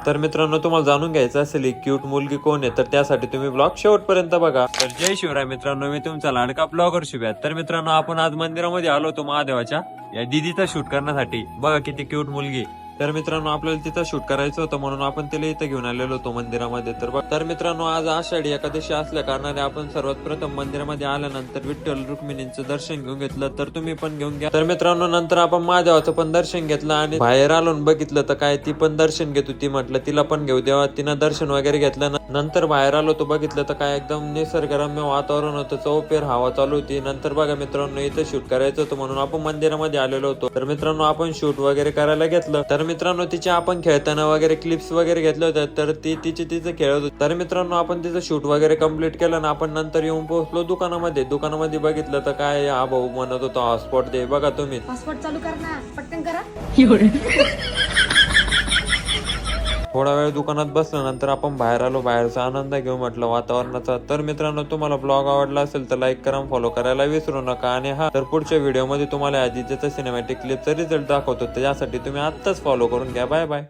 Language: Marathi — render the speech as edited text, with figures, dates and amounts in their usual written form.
तर मित्रांनो तुम्हाला जाणून घ्यायचं असेल ही क्यूट मुलगी कोण आहे तर त्यासाठी तुम्ही ब्लॉग शेवटपर्यंत बघा। तर जय शिवराय मित्रांनो, मी तुमचा लाडका ब्लॉगर शुभ्या। तर मित्रांनो आपण आज मंदिरामध्ये आलो होतो महादेवाच्या या दीदीचा शूट करण्यासाठी। बघा किती क्यूट मुलगी। तर मित्रांनो आपल्याला तिथं शूट करायचं होतं म्हणून आपण तिला इथं घेऊन आलेलो होतो मंदिरामध्ये। तर मित्रांनो आज आषाढी एकादशी असल्या कारणाने आपण सर्वात प्रथम मंदिरामध्ये आल्यानंतर विठ्ठल रुक्मिणींचं दर्शन घेऊन घेतलं, तर तुम्ही पण घेऊन घ्या। तर मित्रांनो नंतर आपण महादेवाचं पण दर्शन घेतलं आणि बाहेर आलो बघितलं तर काय ती पण दर्शन घेत होती, म्हटलं तिला पण घेऊ देवा। तिनं दर्शन वगैरे घेतलं। नंतर बाहेर आलो तो बघितलं तर काय एकदम निसर्गरम्य वातावरण होतं, चौफेर हवा चालू होती। नंतर बघा मित्रांनो इथं शूट करायचं होतं म्हणून आपण मंदिरामध्ये आलेलो होतो। तर मित्रांनो आपण शूट वगैरे करायला घेतलं। तर मित्रांनो तिचे आपण खेळताना वगैरे क्लिप्स वगैरे घेतले होते, तर ती तिचं खेळत होती। तर मित्रांनो आपण तिचं शूट वगैरे कम्प्लीट केलं ना आपण नंतर येऊन पोहोचलो दुकानामध्ये बघितलं तर काय हा भाऊ म्हणत होता हॉटस्पॉट दे। बघा तुम्ही हॉटस्पॉट चालू कर ना, पटकन करा। थोडा वेळ दुकानात बसल्यानंतर आपण बाहेर आलो, बाहेरचा आनंद घेऊ म्हटलं वातावरणाचा। तर मित्रांनो तुम्हाला ब्लॉग आवडला असेल तर लाईक करा, फॉलो करायला विसरू नका। आणि हा तर पुढच्या व्हिडिओ मध्ये तुम्हाला आधीच्या सिनेमॅटिक क्लिपचा रिझल्ट दाखवतो, त्यासाठी तुम्ही आत्ताच फॉलो करून घ्या। Bye bye.